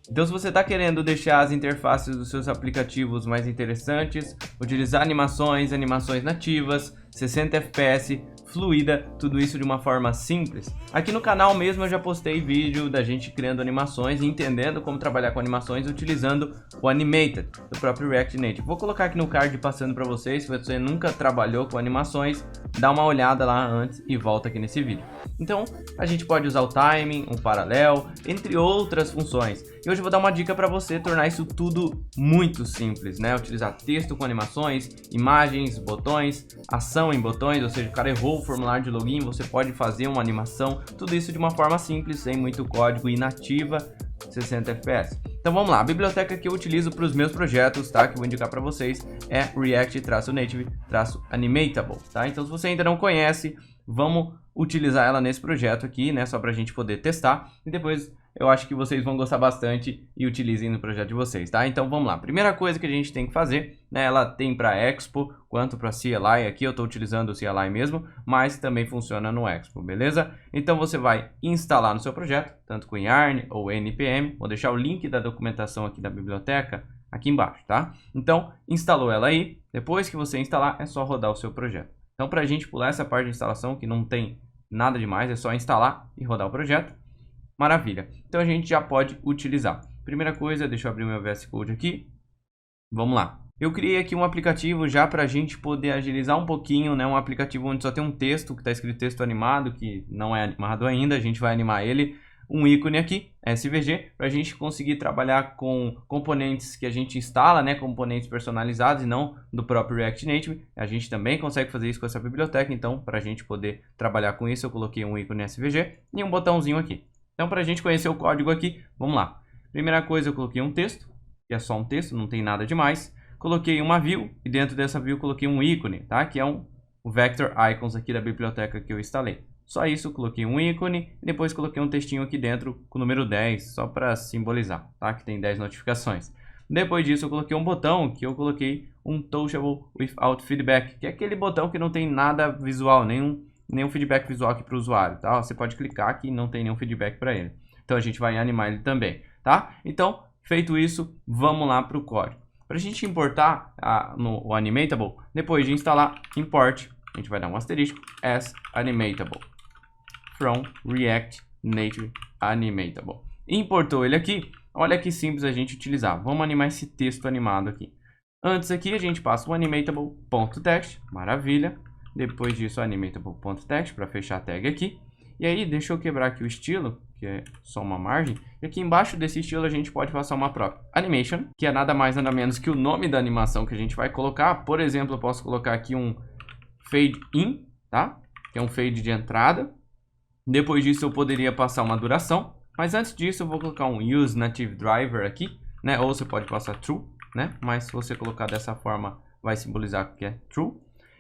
Então, se você está querendo deixar as interfaces dos seus aplicativos mais interessantes, utilizar animações nativas, 60 FPS, fluida, tudo isso de uma forma simples. Aqui no canal mesmo eu já postei vídeo da gente criando animações e entendendo como trabalhar com animações utilizando o Animated, do próprio React Native. Vou colocar aqui no card passando para vocês, se você nunca trabalhou com animações, dá uma olhada lá antes e volta aqui nesse vídeo. Então, a gente pode usar o timing, um paralelo, entre outras funções. E hoje eu vou dar uma dica para você tornar isso tudo muito simples, né? Utilizar texto com animações, imagens, botões, ação em botões, ou seja, o cara errou o formulário de login, você pode fazer uma animação, tudo isso de uma forma simples, sem muito código e nativa, 60 FPS. Então vamos lá, a biblioteca que eu utilizo para os meus projetos, tá? Que eu vou indicar para vocês é React-Native-Animatable, tá? Então se você ainda não conhece, vamos utilizar ela nesse projeto aqui, né? Só para a gente poder testar e depois eu acho que vocês vão gostar bastante e utilizem no projeto de vocês, tá? Então vamos lá. Primeira coisa que a gente tem que fazer, né? Ela tem para Expo quanto para CLI. Aqui eu estou utilizando o CLI mesmo, mas também funciona no Expo, beleza? Então você vai instalar no seu projeto, tanto com Yarn ou NPM. Vou deixar o link da documentação aqui da biblioteca aqui embaixo, tá? Então instalou ela aí. Depois que você instalar, é só rodar o seu projeto. Então para a gente pular essa parte de instalação que não tem nada demais, é só instalar e rodar o projeto. Maravilha, então a gente já pode utilizar. Primeira coisa, deixa eu abrir o meu VS Code aqui. Vamos lá. Eu criei aqui um aplicativo já para a gente poder agilizar um pouquinho, né? Um aplicativo onde só tem um texto, que está escrito texto animado, que não é animado ainda. A gente vai animar ele. Um ícone aqui, SVG, para a gente conseguir trabalhar com componentes que a gente instala, né? Componentes personalizados e não do próprio React Native. A gente também consegue fazer isso com essa biblioteca. Então, para a gente poder trabalhar com isso, eu coloquei um ícone SVG e um botãozinho aqui. Então, para a gente conhecer o código aqui, vamos lá. Primeira coisa, eu coloquei um texto, que é só um texto, não tem nada demais. Coloquei uma view, e dentro dessa view coloquei um ícone, tá? Que é o Vector Icons aqui da biblioteca que eu instalei. Só isso, coloquei um ícone, e depois coloquei um textinho aqui dentro com o número 10, só para simbolizar, tá? Que tem 10 notificações. Depois disso, eu coloquei um botão, que eu coloquei um Touchable Without Feedback, que é aquele botão que não tem nada visual, nenhum feedback visual aqui para o usuário, tá? Você pode clicar aqui e não tem nenhum feedback para ele. Então a gente vai animar ele também, tá? Então, feito isso, vamos lá para o código. Para a gente importar no Animatable, depois de instalar, import, a gente vai dar um asterisco, as Animatable, from React Native Animatable. Importou ele aqui, olha que simples a gente utilizar. Vamos animar esse texto animado aqui. Antes aqui a gente passa o animatable.text, maravilha. Depois disso, animatable.text para fechar a tag aqui. E aí, deixa eu quebrar aqui o estilo, que é só uma margem. E aqui embaixo desse estilo a gente pode passar uma própria animation, que é nada mais nada menos que o nome da animação que a gente vai colocar. Por exemplo, eu posso colocar aqui um fade in, tá? Que é um fade de entrada. Depois disso eu poderia passar uma duração. Mas antes disso eu vou colocar um use native driver aqui, né? Ou você pode passar true, né? Mas se você colocar dessa forma vai simbolizar que é true.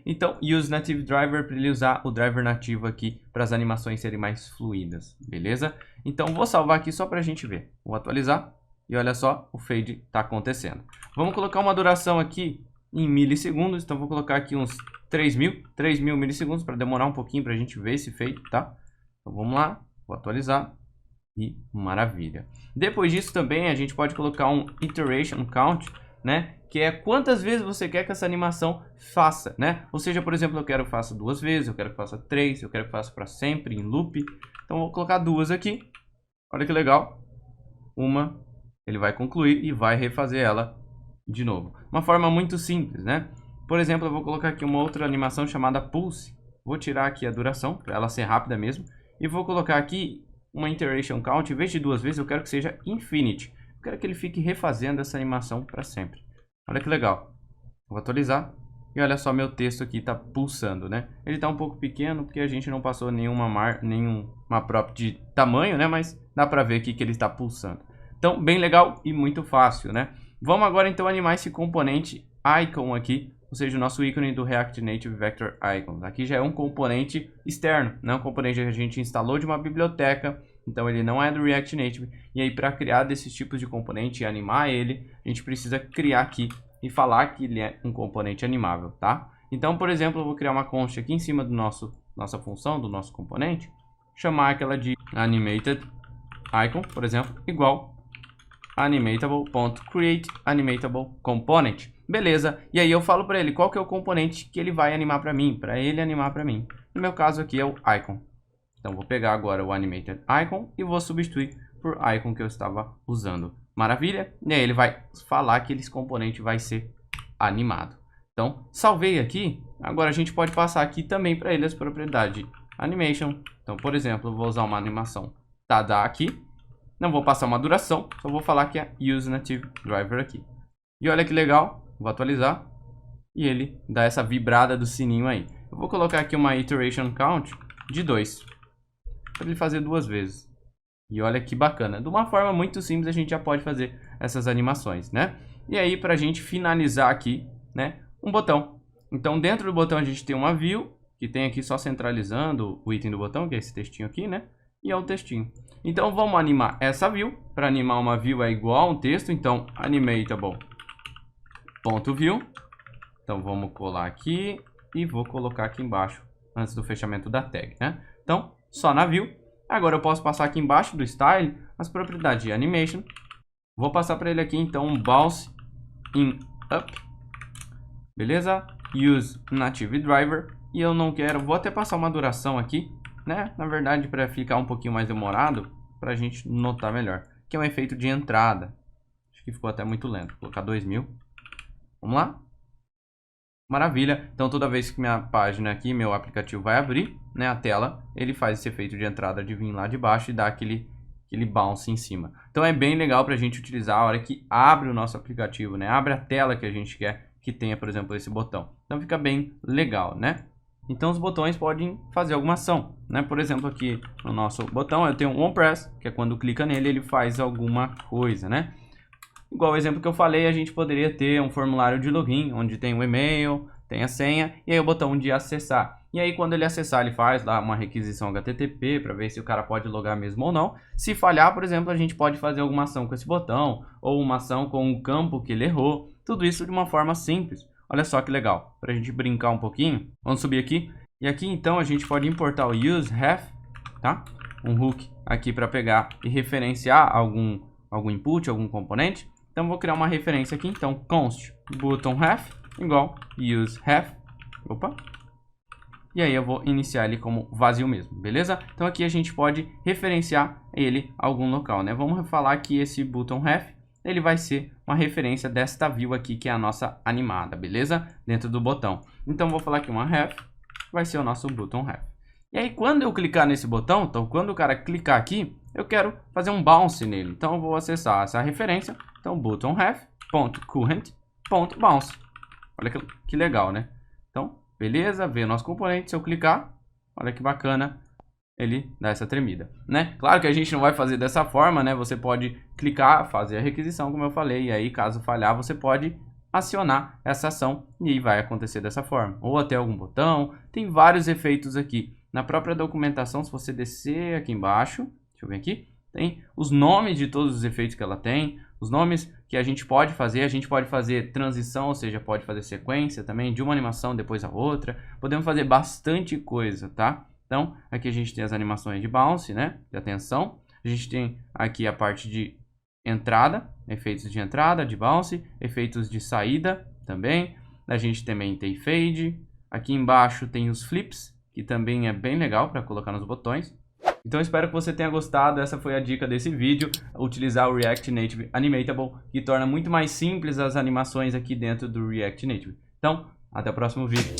Então, use native driver para ele usar o driver nativo aqui para as animações serem mais fluidas, beleza? Então, vou salvar aqui só para a gente ver. Vou atualizar e olha só, o fade está acontecendo. Vamos colocar uma duração aqui em milissegundos, então vou colocar aqui uns 3.000 milissegundos para demorar um pouquinho para a gente ver esse fade, tá? Então, vamos lá, vou atualizar e maravilha. Depois disso também a gente pode colocar um iteration count, né? Que é quantas vezes você quer que essa animação faça, né? Ou seja, por exemplo, eu quero que faça 2 vezes, eu quero que faça 3, eu quero que faça para sempre, em loop. Então, vou colocar 2 aqui. Olha que legal. Uma, ele vai concluir e vai refazer ela de novo. Uma forma muito simples, né? Por exemplo, eu vou colocar aqui uma outra animação chamada Pulse. Vou tirar aqui a duração, para ela ser rápida mesmo. E vou colocar aqui uma iteration count. Em vez de 2 vezes, eu quero que seja infinite. Eu quero que ele fique refazendo essa animação para sempre. Olha que legal. Vou atualizar. E olha só, meu texto aqui está pulsando, né? Ele está um pouco pequeno porque a gente não passou nenhuma prop de tamanho, né? Mas dá para ver aqui que ele está pulsando. Então, bem legal e muito fácil, né? Vamos agora então animar esse componente icon aqui. Ou seja, o nosso ícone do React Native Vector Icons. Aqui já é um componente externo, né? Um componente que a gente instalou de uma biblioteca. Então ele não é do React Native. E aí para criar desses tipos de componente e animar ele, a gente precisa criar aqui e falar que ele é um componente animável, tá? Então, por exemplo, eu vou criar uma const aqui em cima do nossa função, do nosso componente. Chamar aquela de animated icon, por exemplo, igual animatable.createAnimatableComponent. Beleza, e aí eu falo para ele qual que é o componente que ele vai animar para mim, para ele animar para mim. No meu caso aqui é o icon. Então vou pegar agora o animated icon e vou substituir por icon que eu estava usando. Maravilha? E aí ele vai falar que esse componente vai ser animado. Então salvei aqui. Agora a gente pode passar aqui também para ele as propriedades de animation. Então, por exemplo, eu vou usar uma animação tada aqui. Não vou passar uma duração, só vou falar que é use native driver aqui. E olha que legal, vou atualizar e ele dá essa vibrada do sininho aí. Eu vou colocar aqui uma iteration count de 2, para ele fazer 2 vezes. E olha que bacana, de uma forma muito simples a gente já pode fazer essas animações, né? E aí para a gente finalizar aqui, né, um botão. Então dentro do botão a gente tem uma view, que tem aqui só centralizando o item do botão, que é esse textinho aqui, né? E é um textinho. Então vamos animar essa view. Para animar uma view é igual a um texto, então animatable.view. Então vamos colar aqui e vou colocar aqui embaixo antes do fechamento da tag, né? Então só na view. Agora eu posso passar aqui embaixo do style as propriedades de animation. Vou passar para ele aqui então um bounce in up. Beleza? Use native driver. E eu não quero, vou até passar uma duração aqui, né? Na verdade, para ficar um pouquinho mais demorado, para a gente notar melhor. Que é um efeito de entrada. Acho que ficou até muito lento. Vou colocar 2000. Vamos lá? Maravilha. Então, toda vez que minha página aqui, meu aplicativo vai abrir, né, a tela, ele faz esse efeito de entrada de vir lá de baixo e dar aquele bounce em cima. Então, é bem legal para a gente utilizar a hora que abre o nosso aplicativo, né? Abre a tela que a gente quer que tenha, por exemplo, esse botão. Então, fica bem legal, né? Então os botões podem fazer alguma ação, né? Por exemplo, aqui no nosso botão eu tenho um onPress, que é quando clica nele ele faz alguma coisa, né? Igual o exemplo que eu falei, a gente poderia ter um formulário de login, onde tem o e-mail, tem a senha e aí o botão de acessar. E aí quando ele acessar, ele faz lá uma requisição HTTP para ver se o cara pode logar mesmo ou não. Se falhar, por exemplo, a gente pode fazer alguma ação com esse botão ou uma ação com o campo que ele errou. Tudo isso de uma forma simples. Olha só que legal, para a gente brincar um pouquinho, vamos subir aqui. E aqui então a gente pode importar o useRef, tá? Um hook aqui para pegar e referenciar algum input, algum componente. Então vou criar uma referência aqui, então const buttonRef igual useRef. Opa! E aí eu vou iniciar ele como vazio mesmo, beleza? Então aqui a gente pode referenciar ele a algum local, né? Vamos falar que esse buttonRef ele vai ser uma referência desta view aqui, que é a nossa animada, beleza? Dentro do botão. Então, vou falar aqui uma ref, vai ser o nosso button ref. E aí, quando eu clicar nesse botão, então, quando o cara clicar aqui, eu quero fazer um bounce nele. Então, eu vou acessar essa referência. Então, buttonRef.current.bounce. Olha que legal, né? Então, beleza, veio o nosso componente. Se eu clicar, olha que bacana. Ele dá essa tremida, né? Claro que a gente não vai fazer dessa forma, né? Você pode clicar, fazer a requisição, como eu falei, e aí caso falhar, você pode acionar essa ação e aí vai acontecer dessa forma. Ou até algum botão, tem vários efeitos aqui. Na própria documentação, se você descer aqui embaixo, deixa eu ver aqui, tem os nomes de todos os efeitos que ela tem, os nomes que a gente pode fazer transição, ou seja, pode fazer sequência também, de uma animação depois a outra, podemos fazer bastante coisa, tá? Então, aqui a gente tem as animações de bounce, né? De atenção. A gente tem aqui a parte de entrada, efeitos de entrada, de bounce, efeitos de saída também. A gente também tem fade. Aqui embaixo tem os flips, que também é bem legal para colocar nos botões. Então, espero que você tenha gostado. Essa foi a dica desse vídeo. Utilizar o React Native Animatable, que torna muito mais simples as animações aqui dentro do React Native. Então, até o próximo vídeo.